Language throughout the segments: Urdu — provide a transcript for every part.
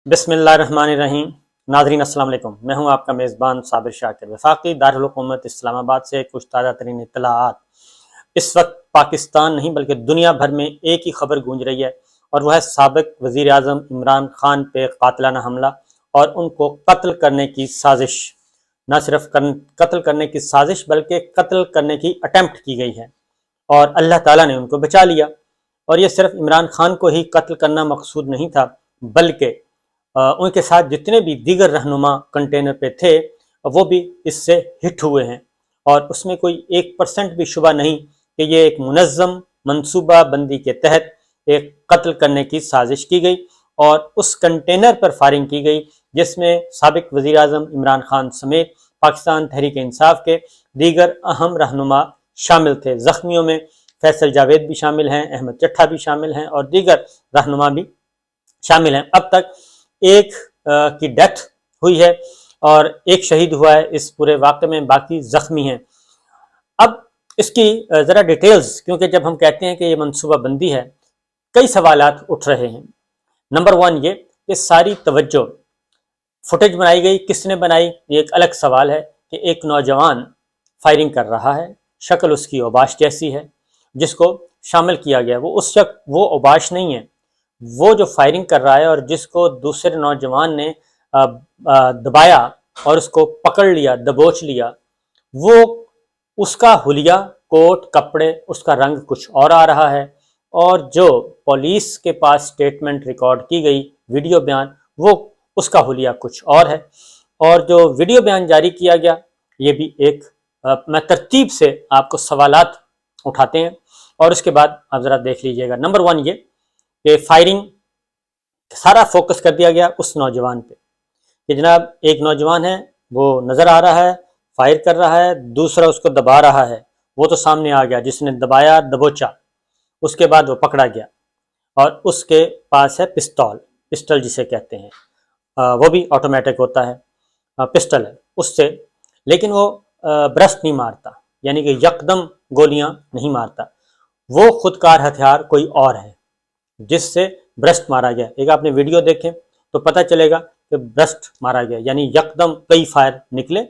بسم اللہ الرحمن الرحیم۔ ناظرین السلام علیکم، میں ہوں آپ کا میزبان صابر شاکر، وفاقی دارالحکومت اسلام آباد سے کچھ تازہ ترین اطلاعات۔ اس وقت پاکستان نہیں بلکہ دنیا بھر میں ایک ہی خبر گونج رہی ہے، اور وہ ہے سابق وزیر اعظم عمران خان پہ قاتلانہ حملہ اور ان کو قتل کرنے کی سازش۔ نہ صرف قتل کرنے کی سازش بلکہ قتل کرنے کی اٹیمپٹ کی گئی ہے، اور اللہ تعالیٰ نے ان کو بچا لیا۔ اور یہ صرف عمران خان کو ہی قتل کرنا مقصود نہیں تھا، بلکہ ان کے ساتھ جتنے بھی دیگر رہنما کنٹینر پہ تھے وہ بھی اس سے ہٹ ہوئے ہیں، اور اس میں کوئی 1% بھی شبہ نہیں کہ یہ ایک منظم منصوبہ بندی کے تحت ایک قتل کرنے کی سازش کی گئی، اور اس کنٹینر پر فائرنگ کی گئی جس میں سابق وزیر اعظم عمران خان سمیت پاکستان تحریک انصاف کے دیگر اہم رہنما شامل تھے۔ زخمیوں میں فیصل جاوید بھی شامل ہیں، احمد چٹھا بھی شامل ہیں، اور دیگر رہنما بھی شامل ہیں۔ اب تک ایک کی ڈیتھ ہوئی ہے اور ایک شہید ہوا ہے اس پورے واقعے میں، باقی زخمی ہیں۔ اب اس کی ذرا ڈیٹیلز، کیونکہ جب ہم کہتے ہیں کہ یہ منصوبہ بندی ہے، کئی سوالات اٹھ رہے ہیں۔ نمبر 1 یہ کہ ساری توجہ فوٹیج بنائی گئی، کس نے بنائی یہ ایک الگ سوال ہے، کہ ایک نوجوان فائرنگ کر رہا ہے، شکل اس کی اوباش جیسی ہے، جس کو شامل کیا گیا وہ اوباش نہیں ہے، وہ جو فائرنگ کر رہا ہے اور جس کو دوسرے نوجوان نے دبایا اور اس کو پکڑ لیا، دبوچ لیا، وہ اس کا حلیہ، کوٹ، کپڑے، اس کا رنگ کچھ اور آ رہا ہے، اور جو پولیس کے پاس سٹیٹمنٹ ریکارڈ کی گئی، ویڈیو بیان، وہ اس کا حلیہ کچھ اور ہے، اور جو ویڈیو بیان جاری کیا گیا یہ بھی ایک میں ترتیب سے آپ کو سوالات اٹھاتے ہیں، اور اس کے بعد آپ ذرا دیکھ لیجئے گا۔ نمبر 1 یہ کہ فائرنگ سارا فوکس کر دیا گیا اس نوجوان پہ، کہ جناب ایک نوجوان ہے، وہ نظر آ رہا ہے، فائر کر رہا ہے، دوسرا اس کو دبا رہا ہے، وہ تو سامنے آ گیا، جس نے دبایا، دبوچا، اس کے بعد وہ پکڑا گیا، اور اس کے پاس ہے پسٹل جسے کہتے ہیں، وہ بھی آٹومیٹک ہوتا ہے، پسٹل ہے اس سے، لیکن وہ برسٹ نہیں مارتا، یعنی کہ یکدم گولیاں نہیں مارتا، وہ خودکار ہتھیار کوئی اور ہے جس سے برسٹ مارا گیا۔ ایک آپ نے ویڈیو دیکھیں تو پتہ چلے گا کہ برسٹ مارا گیا، یعنی یکدم کئی فائر نکلے،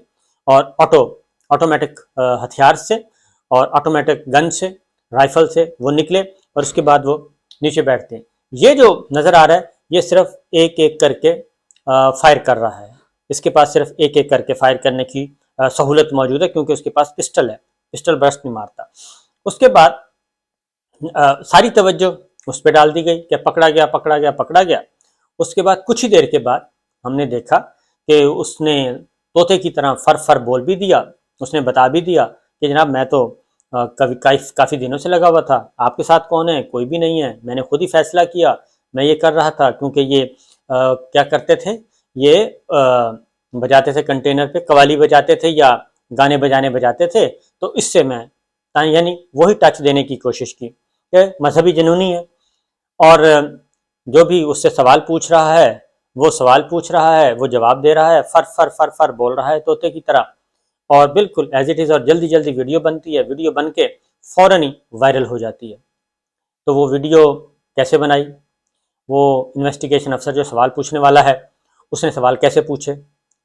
اور آٹومیٹک ہتھیار سے اور آٹومیٹک گن سے، رائفل سے وہ نکلے، اور اس کے بعد وہ نیچے بیٹھتے ہیں۔ یہ جو نظر آ رہا ہے یہ صرف ایک ایک کر کے فائر کر رہا ہے، اس کے پاس صرف ایک ایک کر کے فائر کرنے کی سہولت موجود ہے، کیونکہ اس کے پاس پسٹل ہے، پسٹل برسٹ نہیں مارتا۔ اس کے بعد ساری توجہ اس پہ ڈال دی گئی کہ پکڑا گیا پکڑا گیا پکڑا گیا۔ اس کے بعد کچھ ہی دیر کے بعد ہم نے دیکھا کہ اس نے طوطے کی طرح فر فر بول بھی دیا، اس نے بتا بھی دیا کہ جناب میں تو کافی دنوں سے لگا ہوا تھا، آپ کے ساتھ کون ہے؟ کوئی بھی نہیں ہے، میں نے خود ہی فیصلہ کیا، میں یہ کر رہا تھا، کیونکہ یہ کیا کرتے تھے، یہ بجاتے تھے کنٹینر پہ، قوالی بجاتے تھے یا گانے بجاتے تھے، تو اس سے میں یعنی وہی ٹچ دینے کی کوشش کی کہ مذہبی جنونی ہے، اور جو بھی اس سے سوال پوچھ رہا ہے وہ سوال پوچھ رہا ہے، وہ جواب دے رہا ہے، فر فر فر فر بول رہا ہے طوطے کی طرح، اور بالکل ایز اٹ از، اور جلدی جلدی ویڈیو بنتی ہے، ویڈیو بن کے فوراً ہی وائرل ہو جاتی ہے۔ تو وہ ویڈیو کیسے بنائی؟ وہ انویسٹیگیشن افسر جو سوال پوچھنے والا ہے، اس نے سوال کیسے پوچھے،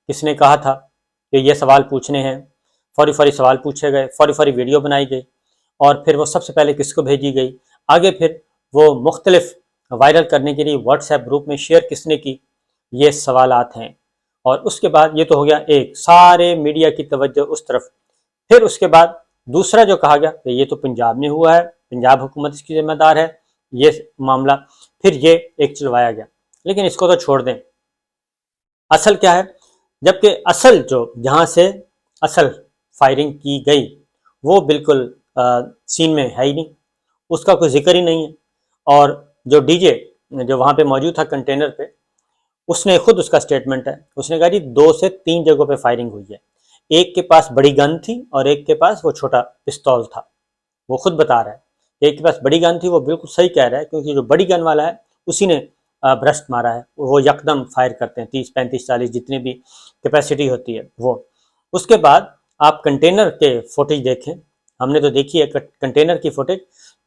کس نے کہا تھا کہ یہ سوال پوچھنے ہیں، فوری سوال پوچھے گئے، فوری ویڈیو بنائی گئی، اور پھر وہ سب سے پہلے کس کو بھیجی گئی، آگے پھر وہ مختلف وائرل کرنے کے لیے واٹس ایپ گروپ میں شیئر کس نے کی، یہ سوالات ہیں۔ اور اس کے بعد یہ تو ہو گیا ایک، سارے میڈیا کی توجہ اس طرف۔ پھر اس کے بعد دوسرا جو کہا گیا کہ یہ تو پنجاب میں ہوا ہے، پنجاب حکومت اس کی ذمہ دار ہے، یہ معاملہ پھر یہ ایک چلوایا گیا۔ لیکن اس کو تو چھوڑ دیں، اصل کیا ہے؟ جبکہ اصل جہاں سے اصل فائرنگ کی گئی وہ بالکل سین میں ہے ہی نہیں، اس کا کوئی ذکر ہی نہیں ہے، اور جو ڈی جے جو وہاں پہ موجود تھا کنٹینر پہ، اس نے خود اس کا سٹیٹمنٹ ہے، اس نے کہا جی 2 سے 3 جگہوں پہ فائرنگ ہوئی ہے، ایک کے پاس بڑی گن تھی اور ایک کے پاس وہ چھوٹا پستول تھا، وہ خود بتا رہا ہے، ایک کے پاس بڑی گن تھی، وہ بالکل صحیح کہہ رہا ہے، کیونکہ جو بڑی گن والا ہے اسی نے برسٹ مارا ہے، وہ یکدم فائر کرتے ہیں 30 35 40 جتنی بھی کیپیسٹی ہوتی ہے وہ۔ اس کے بعد آپ کنٹینر کے فوٹیج دیکھیں، ہم نے تو دیکھی ہے کنٹینر کی فوٹیج،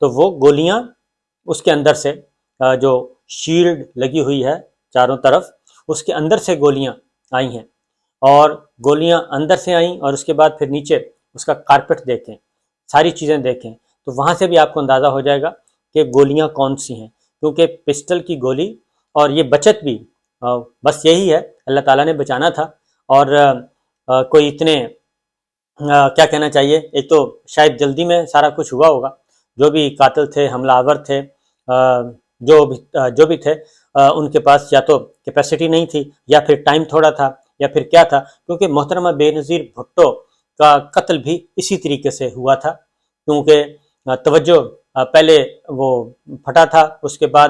تو وہ گولیاں اس کے اندر سے جو شیلڈ لگی ہوئی ہے چاروں طرف، اس کے اندر سے گولیاں آئی ہیں، اور گولیاں اندر سے آئیں، اور اس کے بعد پھر نیچے اس کا کارپٹ دیکھیں، ساری چیزیں دیکھیں، تو وہاں سے بھی آپ کو اندازہ ہو جائے گا کہ گولیاں کون سی ہیں، کیونکہ پسٹل کی گولی اور یہ بچت بھی بس یہی ہے، اللہ تعالیٰ نے بچانا تھا، اور کوئی اتنے کیا کہنا چاہیے، ایک تو شاید جلدی میں سارا کچھ ہوا ہوگا، جو بھی قاتل تھے، حملہ آور تھے، جو بھی تھے، ان کے پاس یا تو کیپیسٹی نہیں تھی، یا پھر ٹائم تھوڑا تھا، یا پھر کیا تھا، کیونکہ محترمہ بے نظیر بھٹو کا قتل بھی اسی طریقے سے ہوا تھا، کیونکہ توجہ پہلے وہ پھٹا تھا، اس کے بعد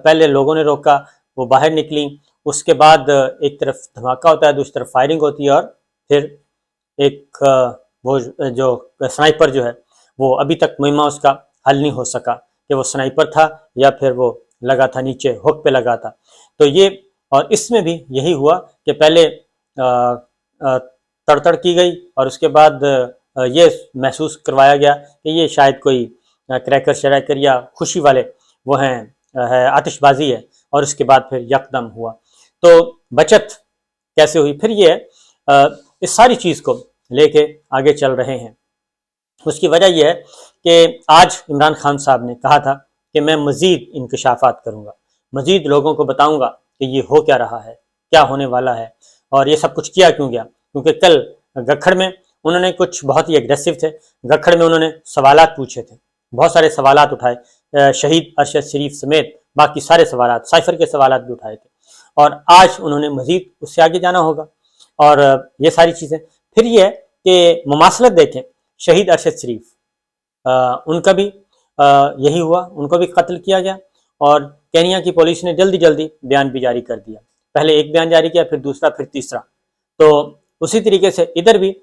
پہلے لوگوں نے روکا، وہ باہر نکلی، اس کے بعد ایک طرف دھماکہ ہوتا ہے، دوسری طرف فائرنگ ہوتی ہے، اور پھر ایک وہ جو سنائپر جو ہے وہ ابھی تک معمہ اس کا حل نہیں ہو سکا کہ وہ سنائپر تھا یا پھر وہ لگا تھا نیچے ہک پہ لگا تھا. تو یہ، اور اس میں بھی یہی ہوا کہ پہلے تڑ کی گئی، اور اس کے بعد یہ محسوس کروایا گیا کہ یہ شاید کوئی کریکر شریکر یا خوشی والے وہ ہیں، آتش بازی ہے، اور اس کے بعد پھر یکدم ہوا. تو بچت کیسے ہوئی؟ پھر یہ اس ساری چیز کو لے کے آگے چل رہے ہیں. اس کی وجہ یہ ہے کہ آج عمران خان صاحب نے کہا تھا کہ میں مزید انکشافات کروں گا، مزید لوگوں کو بتاؤں گا کہ یہ ہو کیا رہا ہے، کیا ہونے والا ہے، اور یہ سب کچھ کیا کیوں گیا. کیونکہ کل گکھڑ میں انہوں نے کچھ بہت ہی ایگریسو تھے، گکھڑ میں انہوں نے سوالات پوچھے تھے، بہت سارے سوالات اٹھائے، شہید ارشد شریف سمیت باقی سارے سوالات، سائفر کے سوالات بھی اٹھائے تھے، اور آج انہوں نے مزید اس سے آگے جانا ہوگا، اور یہ ساری چیزیں. پھر یہ ہے کہ مماثلت دیکھیں، شہید ارشد شریف ان کا بھی یہی ہوا، ان کو بھی قتل کیا گیا، اور کینیا کی پولیس نے جلدی بیان بھی جاری کر دیا، پہلے ایک بیان جاری کیا، پھر دوسرا، پھر تیسرا. تو اسی طریقے سے ادھر بھی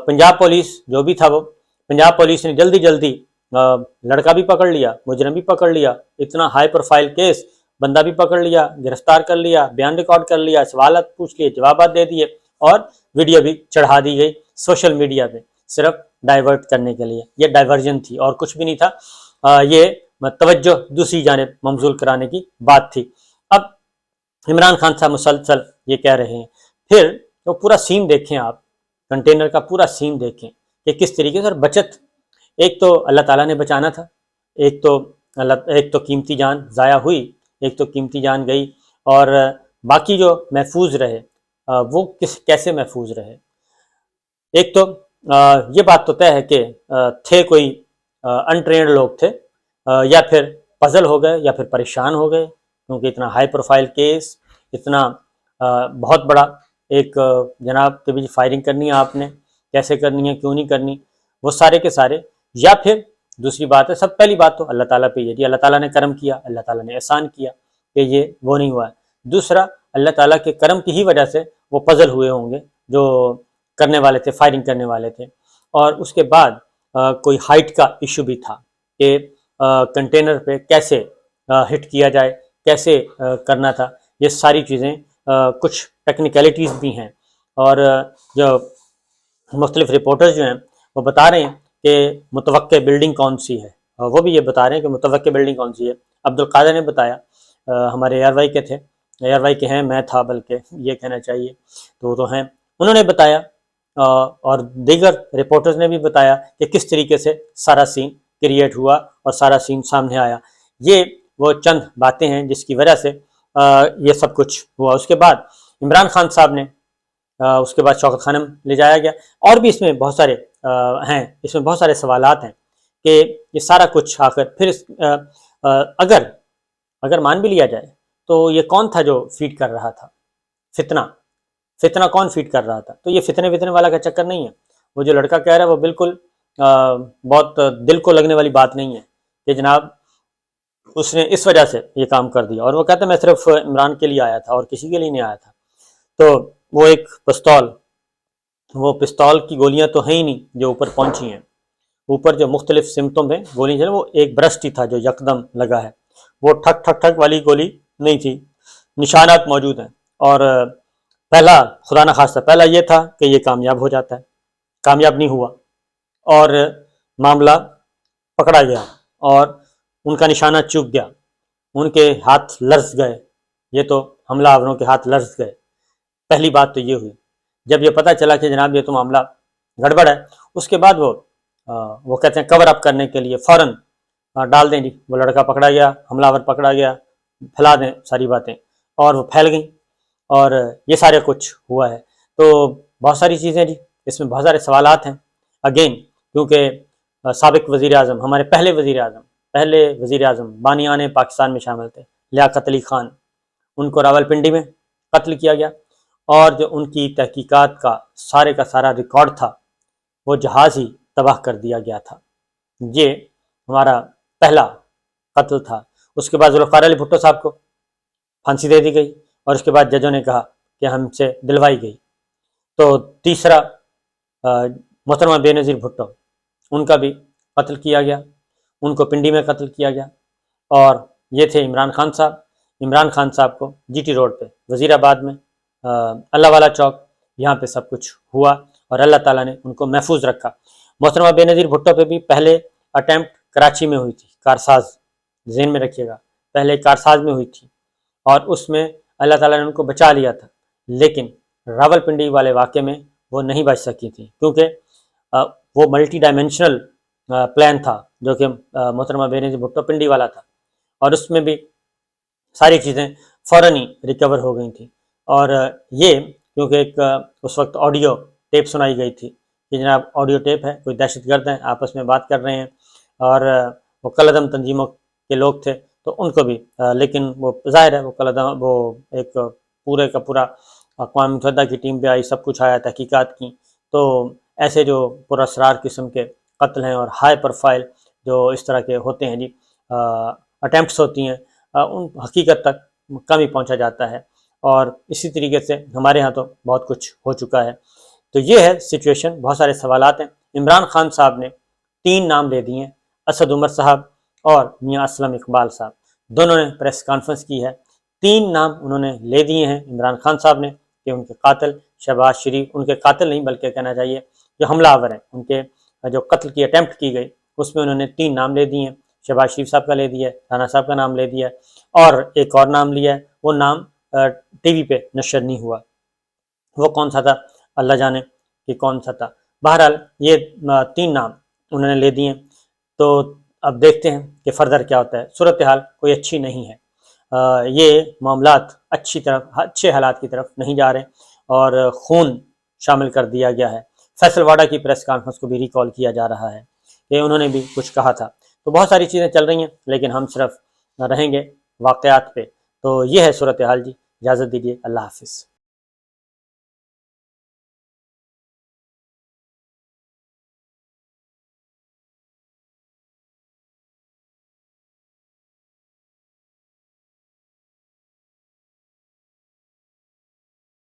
پنجاب پولیس جو بھی تھا، وہ پنجاب پولیس نے جلدی لڑکا بھی پکڑ لیا، مجرم بھی پکڑ لیا، اتنا ہائی پروفائل کیس، بندہ بھی پکڑ لیا، گرفتار کر لیا، بیان ریکارڈ کر لیا، سوالات پوچھ لیے، جوابات دے دیے، اور ویڈیو بھی چڑھا دی گئی سوشل میڈیا پہ، صرف ڈائیورٹ کرنے کے لیے. یہ ڈائیورژن تھی اور کچھ بھی نہیں تھا، یہ توجہ دوسری جانب مبذول کرانے کی بات تھی. اب عمران خان صاحب مسلسل یہ کہہ رہے ہیں. پھر تو پورا سین دیکھیں آپ، کنٹینر کا پورا سین دیکھیں کہ کس طریقے سے. اور بچت، ایک تو اللہ تعالیٰ نے بچانا تھا، ایک تو قیمتی جان ضائع ہوئی، ایک تو قیمتی جان گئی، اور باقی جو محفوظ رہے وہ کیسے محفوظ رہے. ایک تو یہ بات تو طے ہے کہ تھے کوئی انٹرینڈ لوگ تھے، یا پھر پزل ہو گئے، یا پھر پریشان ہو گئے، کیونکہ اتنا ہائی پروفائل کیس، اتنا بہت بڑا ایک جناب کہ بھی فائرنگ کرنی ہے آپ نے، کیسے کرنی ہے، کیوں نہیں کرنی، وہ سارے کے سارے. یا پھر دوسری بات ہے، سب پہلی بات تو اللہ تعالیٰ پہ یہ، اللہ تعالیٰ نے کرم کیا، اللہ تعالیٰ نے احسان کیا کہ یہ وہ نہیں ہوا ہے. دوسرا، اللہ تعالیٰ کے کرم کی ہی وجہ سے وہ پزل ہوئے ہوں گے جو کرنے والے تھے، فائرنگ کرنے والے تھے. اور اس کے بعد کوئی ہائٹ کا ایشو بھی تھا کہ کنٹینر پہ کیسے ہٹ کیا جائے، کیسے کرنا تھا. یہ ساری چیزیں کچھ ٹیکنیکلٹیز بھی ہیں، اور جو مختلف رپورٹرز جو ہیں وہ بتا رہے ہیں کہ متوقع بلڈنگ کون سی ہے، وہ بھی یہ بتا رہے ہیں کہ متوقع بلڈنگ کون سی ہے. عبدالقادر نے بتایا، ہمارے ایئر وائی کے تھے، ایئر وائی کے ہیں، میں تھا بلکہ یہ کہنا چاہیے، تو وہ تو ہیں، انہوں نے بتایا، اور دیگر رپورٹرز نے بھی بتایا کہ کس طریقے سے سارا سین کریٹ ہوا اور سارا سین سامنے آیا. یہ وہ چند باتیں ہیں جس کی وجہ سے یہ سب کچھ ہوا. اس کے بعد عمران خان صاحب نے، اس کے بعد شوکت خانم لے جایا گیا، اور بھی اس میں بہت سارے ہیں، اس میں بہت سارے سوالات ہیں کہ یہ سارا کچھ آخر پھر اگر مان بھی لیا جائے تو یہ کون تھا جو فیڈ کر رہا تھا فتنہ کون فیڈ کر رہا تھا. تو یہ فتنے والا کا چکر نہیں ہے. وہ جو لڑکا کہہ رہا ہے وہ بالکل بہت دل کو لگنے والی بات نہیں ہے کہ جناب اس نے اس وجہ سے یہ کام کر دیا. اور وہ کہتا ہے میں صرف عمران کے لیے آیا تھا اور کسی کے لیے نہیں آیا تھا. تو وہ ایک پستول کی گولیاں تو ہیں ہی نہیں جو اوپر پہنچی ہیں، اوپر جو مختلف سمتوں میں گولی ہے وہ ایک برسٹ ہی تھا جو یکدم لگا ہے، وہ ٹھک ٹھک ٹھک والی گولی نہیں تھی، نشانات موجود ہیں. اور پہلا خدا نخواستہ پہلا یہ تھا کہ یہ کامیاب ہو جاتا ہے، کامیاب نہیں ہوا، اور معاملہ پکڑا گیا اور ان کا نشانہ چوک گیا، ان کے ہاتھ لرز گئے. یہ تو حملہ آوروں کے ہاتھ لرز گئے۔ پہلی بات تو یہ ہوئی، جب یہ پتہ چلا کہ جناب یہ تو معاملہ گڑبڑ ہے، اس کے بعد وہ کہتے ہیں کور اپ کرنے کے لیے فوراً ڈال دیں جی وہ لڑکا پکڑا گیا، حملہ آور پکڑا گیا، پھیلا دیں ساری باتیں، اور وہ پھیل گئیں اور یہ سارے کچھ ہوا ہے۔ تو بہت ساری چیزیں جی، اس میں بہت سارے سوالات ہیں اگین، کیونکہ سابق وزیر اعظم، ہمارے پہلے وزیر اعظم بانیان پاکستان میں شامل تھے، لیاقت علی خان، ان کو راولپنڈی میں قتل کیا گیا، اور جو ان کی تحقیقات کا سارا ریکارڈ تھا وہ جہاز ہی تباہ کر دیا گیا تھا۔ یہ ہمارا پہلا قتل تھا۔ اس کے بعد ذوالفقار علی بھٹو صاحب کو پھانسی دے دی گئی، اور اس کے بعد ججوں نے کہا کہ ہم سے دلوائی گئی۔ تو تیسرا محترمہ بے نظیر بھٹو، ان کا بھی قتل کیا گیا، ان کو پنڈی میں قتل کیا گیا۔ اور یہ تھے عمران خان صاحب کو جی ٹی روڈ پہ وزیر آباد میں اللہ والا چوک، یہاں پہ سب کچھ ہوا اور اللہ تعالیٰ نے ان کو محفوظ رکھا۔ محترمہ بے نظیر بھٹو پہ بھی پہلے اٹیمپٹ کراچی میں ہوئی تھی، کارساز، ذہن میں رکھیے گا، پہلے کارساز میں ہوئی تھی، اور اس میں اللہ تعالیٰ نے ان کو بچا لیا تھا، لیکن راولپنڈی والے واقعے میں وہ نہیں بچ سکی تھی، کیونکہ وہ ملٹی ڈائمینشنل پلان تھا جو کہ محترمہ بے نظیر بھٹو پنڈی والا تھا، اور اس میں بھی ساری چیزیں فوراً ہی ریکور ہو گئی تھیں۔ اور یہ کیونکہ ایک اس وقت آڈیو ٹیپ سنائی گئی تھی کہ جناب آڈیو ٹیپ ہے، کوئی دہشت گرد ہیں آپس میں بات کر رہے ہیں، اور وہ کالعدم تنظیموں کے لوگ تھے، تو ان کو بھی لیکن وہ ظاہر ہے وہ ایک پورے کا پورا اقوام متحدہ کی ٹیم پہ آئی، سب کچھ آیا، تحقیقات کی، تو ایسے جو پراسرار قسم کے قتل ہیں اور ہائی پروفائل جو اس طرح کے ہوتے ہیں جی اٹیمپٹس ہوتی ہیں، ان حقیقت تک کم ہی پہنچا جاتا ہے، اور اسی طریقے سے ہمارے ہاں تو بہت کچھ ہو چکا ہے۔ تو یہ ہے سچویشن، بہت سارے سوالات ہیں۔ عمران خان صاحب نے 3 نام لے دیے ہیں، اسد عمر صاحب اور میاں اسلم اقبال صاحب، دونوں نے پریس کانفرنس کی ہے، 3 نام انہوں نے لے دیے ہیں عمران خان صاحب نے کہ ان کے قاتل شہباز شریف، ان کے قاتل نہیں بلکہ کہنا چاہیے جو حملہ آور ہیں، ان کے جو قتل کی اٹیمپٹ کی گئی اس میں انہوں نے 3 نام لے دیے ہیں، شہباز شریف صاحب کا لے دیا ہے، رانا صاحب کا نام لے دیا ہے، اور ایک اور نام لیا ہے، وہ نام ٹی وی پہ نشر نہیں ہوا، وہ کون سا تھا اللہ جانے کہ کون سا تھا۔ بہرحال یہ 3 نام انہوں نے لے دیے، تو اب دیکھتے ہیں کہ فردر کیا ہوتا ہے۔ صورتحال کوئی اچھی نہیں ہے، یہ معاملات اچھے حالات کی طرف نہیں جا رہے، اور خون شامل کر دیا گیا ہے۔ فیصل واڈا کی پریس کانفرنس کو بھی ریکال کیا جا رہا ہے کہ انہوں نے بھی کچھ کہا تھا، تو بہت ساری چیزیں چل رہی ہیں، لیکن ہم صرف رہیں گے واقعات پہ۔ تو یہ ہے صورتحال جی، اجازت دیجیے، اللہ حافظ۔